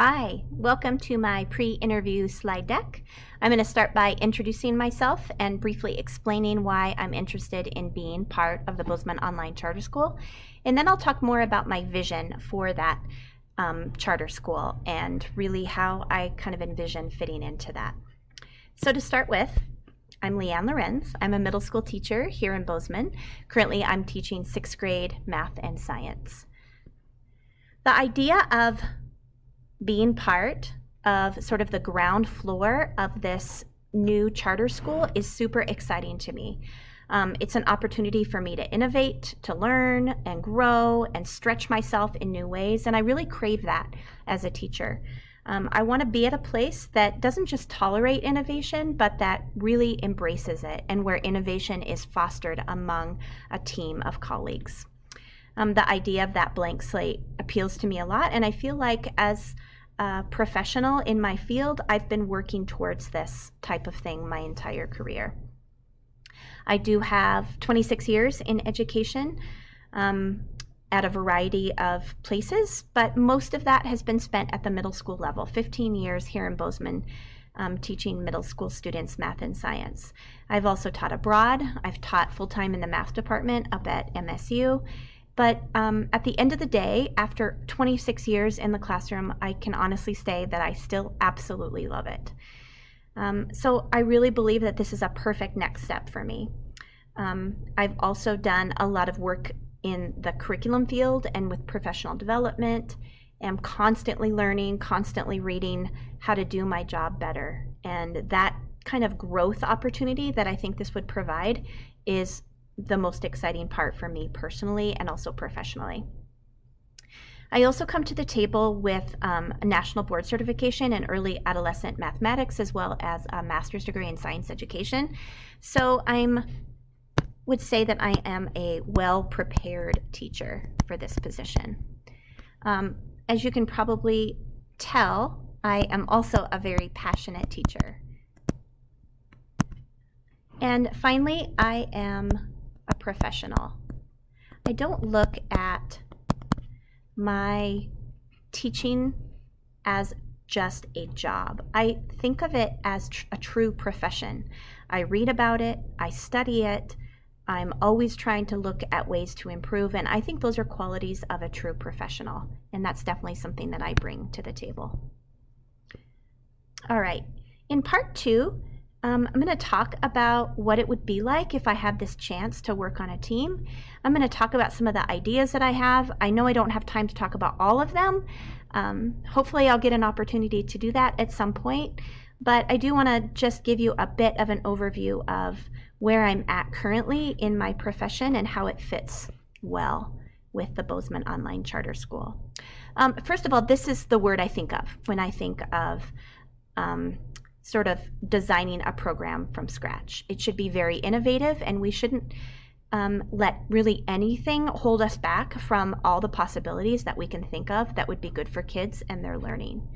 Hi, welcome to my pre-interview slide deck. I'm going to start by introducing myself and briefly explaining why I'm interested in being part of the Bozeman Online Charter School. And then I'll talk more about my vision for that charter school and really how I kind of envision fitting into that. So to start with, I'm Lorenz. I'm a middle school teacher here in Bozeman. Currently, I'm teaching 6th grade math and science. The idea of being part of sort of the ground floor of this new charter school is super exciting to me. It's an opportunity for me to innovate, to learn and grow and stretch myself in new ways, and I really crave that as a teacher. I want to be at a place that doesn't just tolerate innovation, but that really embraces it and where innovation is fostered among a team of colleagues. The idea of that blank slate appeals to me a lot, and I feel like as a professional in my field, I've been working towards this type of thing my entire career. I do have 26 years in education at a variety of places, but most of that has been spent at the middle school level, 15 years here in Bozeman, teaching middle school students math and science. I've also taught abroad. I've taught full-time in the math department up at MSU. But at the end of the day, after 26 years in the classroom, I can honestly say that I still absolutely love it. So I really believe that this is a perfect next step for me. I've also done a lot of work in the curriculum field and with professional development. I'm constantly learning, constantly reading how to do my job better. And that kind of growth opportunity that I think this would provide is the most exciting part for me personally and also professionally. I also come to the table with a national board certification in early adolescent mathematics as well as a master's degree in science education. So I would say that I am a well-prepared teacher for this position. As you can probably tell, I am also a very passionate teacher. And finally, I am a professional. I don't look at my teaching as just a job. I think of it as a true profession. I read about it, I study it, I'm always trying to look at ways to improve, and I think those are qualities of a true professional, and that's definitely something that I bring to the table. All right, in part 2, I'm going to talk about what it would be like if I had this chance to work on a team. I'm going to talk about some of the ideas that I have. I know I don't have time to talk about all of them. Hopefully I'll get an opportunity to do that at some point, but I do want to just give you a bit of an overview of where I'm at currently in my profession and how it fits well with the Bozeman Online Charter School. First of all, this is the word I think of when I think of sort of designing a program from scratch. It should be very innovative, and we shouldn't let really anything hold us back from all the possibilities that we can think of that would be good for kids and their learning.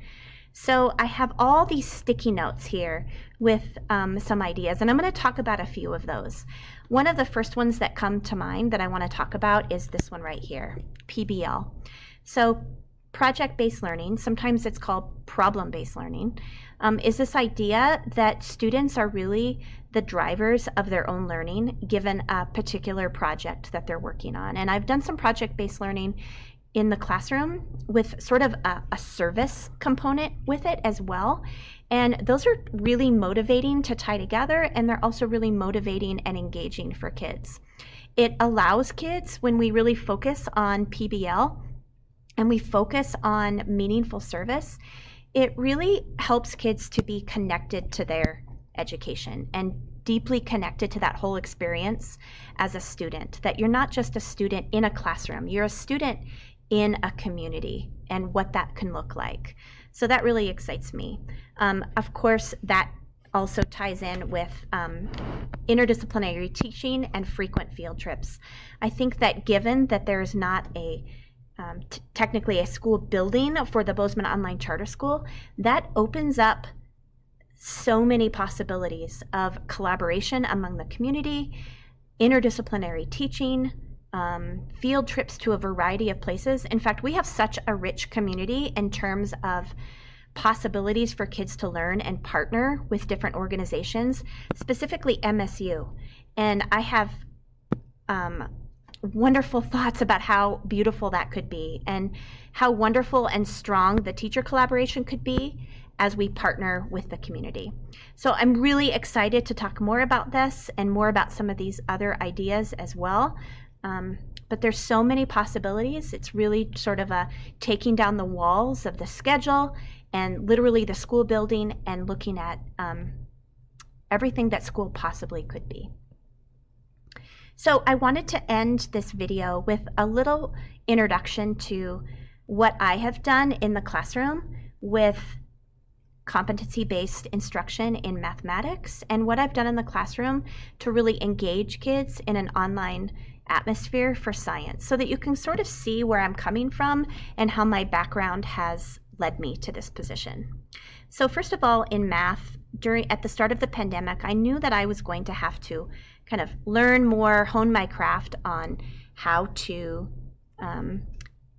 So I have all these sticky notes here with some ideas, and I'm going to talk about a few of those. One of the first ones that come to mind that I want to talk about is this one right here, PBL. So project-based learning, sometimes it's called problem-based learning, is this idea that students are really the drivers of their own learning given a particular project that they're working on. And I've done some project-based learning in the classroom with sort of a service component with it as well. And those are really motivating to tie together, and they're also really motivating and engaging for kids. It allows kids, when we really focus on PBL and we focus on meaningful service, it really helps kids to be connected to their education and deeply connected to that whole experience as a student, that you're not just a student in a classroom, you're a student in a community and what that can look like. So that really excites me. Of course, that also ties in with interdisciplinary teaching and frequent field trips. I think that given that there is not technically a school building for the Bozeman Online Charter School, that opens up so many possibilities of collaboration among the community, interdisciplinary teaching, field trips to a variety of places. In fact, we have such a rich community in terms of possibilities for kids to learn and partner with different organizations, specifically MSU. And I have wonderful thoughts about how beautiful that could be and how wonderful and strong the teacher collaboration could be as we partner with the community. So I'm really excited to talk more about this and more about some of these other ideas as well. But there's so many possibilities. It's really sort of a taking down the walls of the schedule and literally the school building and looking at everything that school possibly could be. So I wanted to end this video with a little introduction to what I have done in the classroom with competency-based instruction in mathematics and what I've done in the classroom to really engage kids in an online atmosphere for science so that you can sort of see where I'm coming from and how my background has led me to this position. So first of all, in math, at the start of the pandemic, I knew that I was going to have to kind of learn more, hone my craft on how to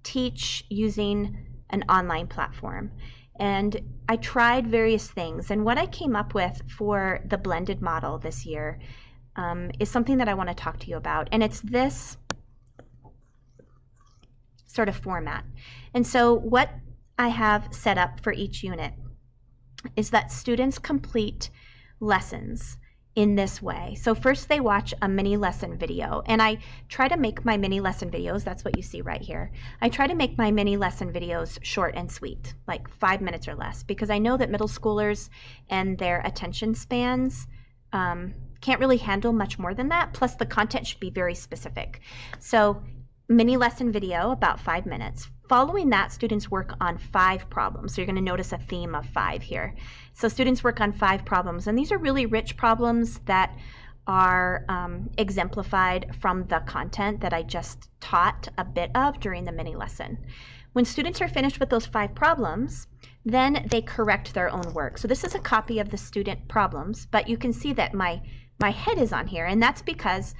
teach using an online platform. And I tried various things. And what I came up with for the blended model this year is something that I want to talk to you about. And it's this sort of format. And so what I have set up for each unit is that students complete lessons in this way. So first they watch a mini lesson video, and I try to make my mini lesson videos, that's what you see right here. I try to make my mini lesson videos short and sweet, like 5 minutes or less, because I know that middle schoolers and their attention spans can't really handle much more than that, plus the content should be very specific. So mini lesson video, about 5 minutes. Following that, students work on 5 problems. So you're going to notice a theme of 5 here. So students work on 5 problems, and these are really rich problems that are exemplified from the content that I just taught a bit of during the mini lesson. When students are finished with those 5 problems, then they correct their own work. So this is a copy of the student problems, but you can see that my head is on here, and that's because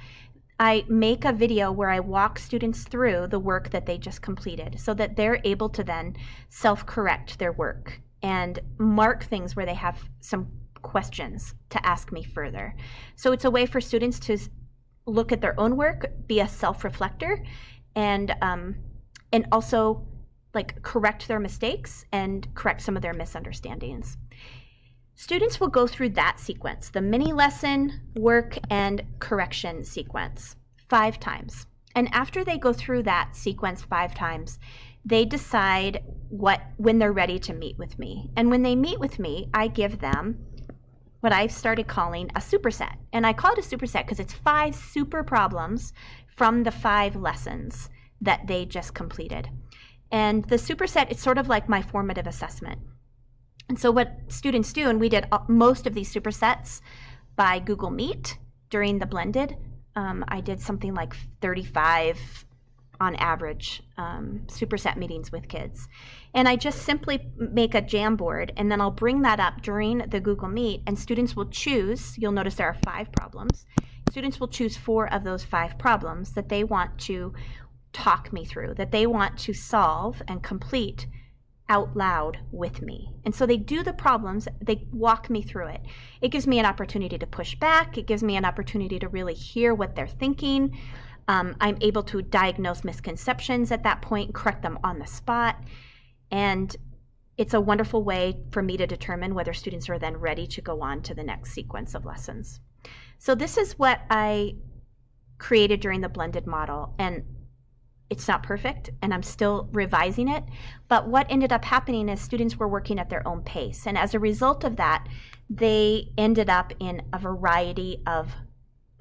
I make a video where I walk students through the work that they just completed so that they're able to then self-correct their work and mark things where they have some questions to ask me further. So it's a way for students to look at their own work, be a self-reflector, and also like correct their mistakes and correct some of their misunderstandings. Students will go through that sequence, the mini lesson, work, and correction sequence 5 times. And after they go through that sequence 5 times, they decide when they're ready to meet with me. And when they meet with me, I give them what I've started calling a superset. And I call it a superset because it's 5 super problems from the 5 lessons that they just completed. And the superset, it's sort of like my formative assessment. And so what students do, and we did most of these supersets by Google Meet during the blended. I did something like 35 on average superset meetings with kids. And I just simply make a Jamboard, and then I'll bring that up during the Google Meet, and students will choose, you'll notice there are 5 problems. Students will choose 4 of those 5 problems that they want to talk me through, that they want to solve and complete out loud with me. And so they do the problems, they walk me through it. It gives me an opportunity to push back. It gives me an opportunity to really hear what they're thinking. I'm able to diagnose misconceptions at that point, correct them on the spot. And it's a wonderful way for me to determine whether students are then ready to go on to the next sequence of lessons. So this is what I created during the blended model. And it's not perfect, and I'm still revising it, but what ended up happening is students were working at their own pace, and as a result of that, they ended up in a variety of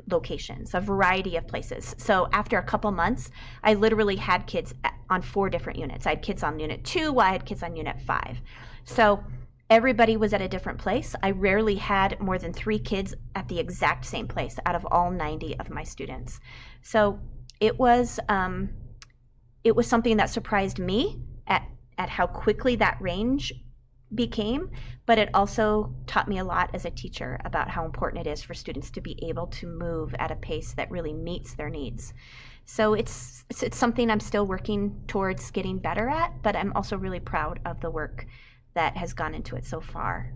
locations, a variety of places. So after a couple months, I literally had kids on 4 different units. I had kids on Unit 2, while I had kids on Unit 5. So everybody was at a different place. I rarely had more than 3 kids at the exact same place out of all 90 of my students. So it was something that surprised me at how quickly that range became, but it also taught me a lot as a teacher about how important it is for students to be able to move at a pace that really meets their needs. So it's something I'm still working towards getting better at, but I'm also really proud of the work that has gone into it so far.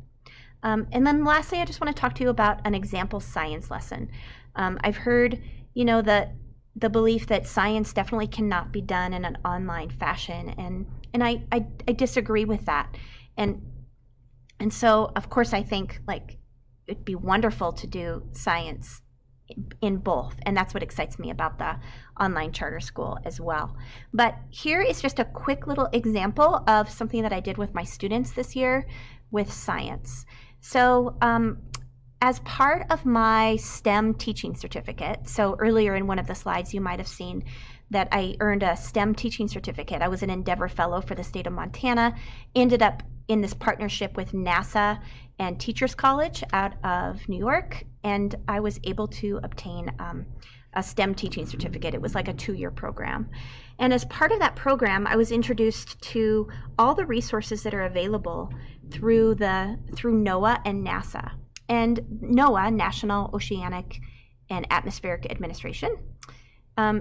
And then lastly, I just want to talk to you about an example science lesson. I've heard, the belief that science definitely cannot be done in an online fashion, and I disagree with that. And so, of course, I think it'd be wonderful to do science in both, and that's what excites me about the online charter school as well. But here is just a quick little example of something that I did with my students this year with science. So as part of my STEM teaching certificate, so earlier in one of the slides you might have seen that I earned a STEM teaching certificate. I was an Endeavor Fellow for the state of Montana, ended up in this partnership with NASA and Teachers College out of New York, and I was able to obtain a STEM teaching certificate. It was like a 2-year program. And as part of that program, I was introduced to all the resources that are available through NOAA and NASA. And NOAA, National Oceanic and Atmospheric Administration,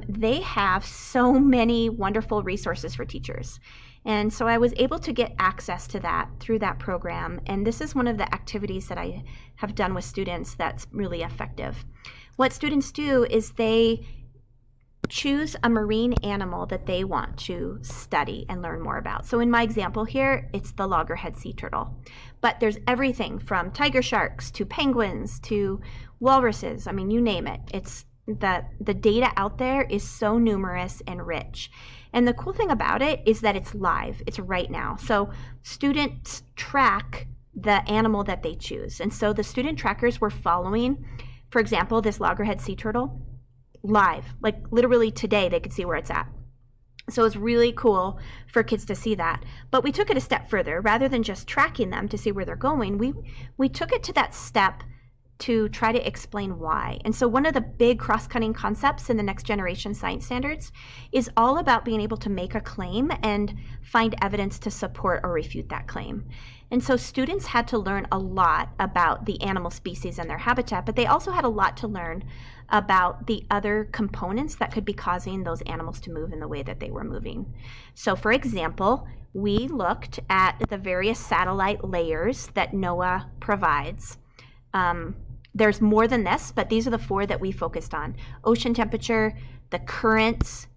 they have so many wonderful resources for teachers. And so I was able to get access to that through that program. And this is one of the activities that I have done with students that's really effective. What students do is they choose a marine animal that they want to study and learn more about. So in my example here, it's the loggerhead sea turtle. But there's everything from tiger sharks to penguins to walruses. I mean, you name it. It's the data out there is so numerous and rich. And the cool thing about it is that it's live. It's right now. So students track the animal that they choose. And so the student trackers were following, for example, this loggerhead sea turtle live, like literally today they could see where it's at. So it's really cool for kids to see that. But we took it a step further. Rather than just tracking them to see where they're going, we took it to that step to try to explain why. And so one of the big cross-cutting concepts in the next generation science standards is all about being able to make a claim and find evidence to support or refute that claim. And so students had to learn a lot about the animal species and their habitat, but they also had a lot to learn about the other components that could be causing those animals to move in the way that they were moving. So for example, we looked at the various satellite layers that NOAA provides. There's more than this, but these are the 4 that we focused on: ocean temperature, the currents,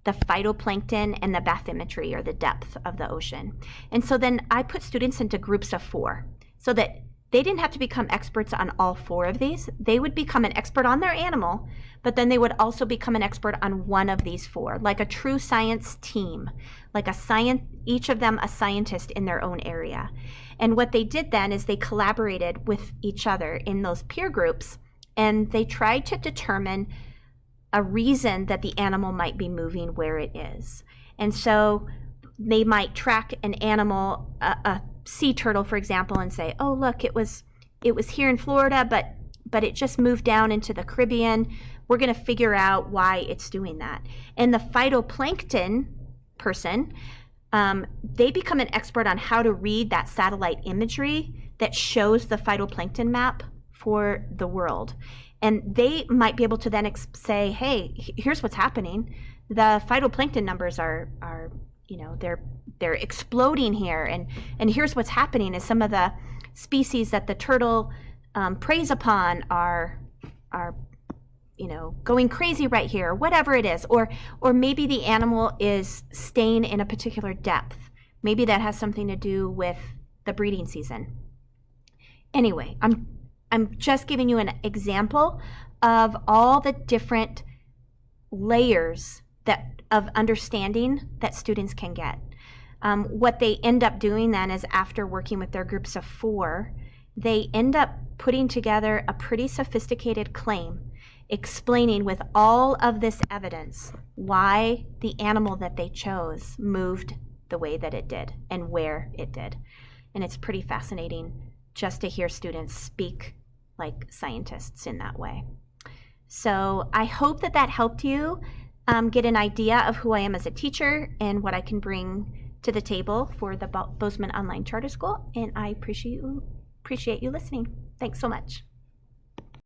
the phytoplankton, and the bathymetry, or the depth of the ocean. And so then I put students into groups of 4 so that they didn't have to become experts on all 4 of these. They would become an expert on their animal, but then they would also become an expert on one of these 4, like a true science team, like each of them a scientist in their own area. And what they did then is they collaborated with each other in those peer groups, and they tried to determine a reason that the animal might be moving where it is. And so they might track an animal, a sea turtle, for example, and say, oh, look, it was here in Florida, but it just moved down into the Caribbean. We're going to figure out why it's doing that. And the phytoplankton person, they become an expert on how to read that satellite imagery that shows the phytoplankton map for the world. And they might be able to then say, hey, here's what's happening. The phytoplankton numbers are they're exploding here, and here's what's happening is some of the species that the turtle preys upon are going crazy right here, whatever it is. Or maybe the animal is staying in a particular depth. Maybe that has something to do with the breeding season. Anyway, I'm just giving you an example of all the different layers of understanding that students can get. What they end up doing then is, after working with their groups of 4, they end up putting together a pretty sophisticated claim explaining with all of this evidence why the animal that they chose moved the way that it did and where it did. And it's pretty fascinating just to hear students speak like scientists in that way. So I hope that helped you get an idea of who I am as a teacher and what I can bring to the table for the Bozeman Online Charter School, and I appreciate you listening. Thanks so much.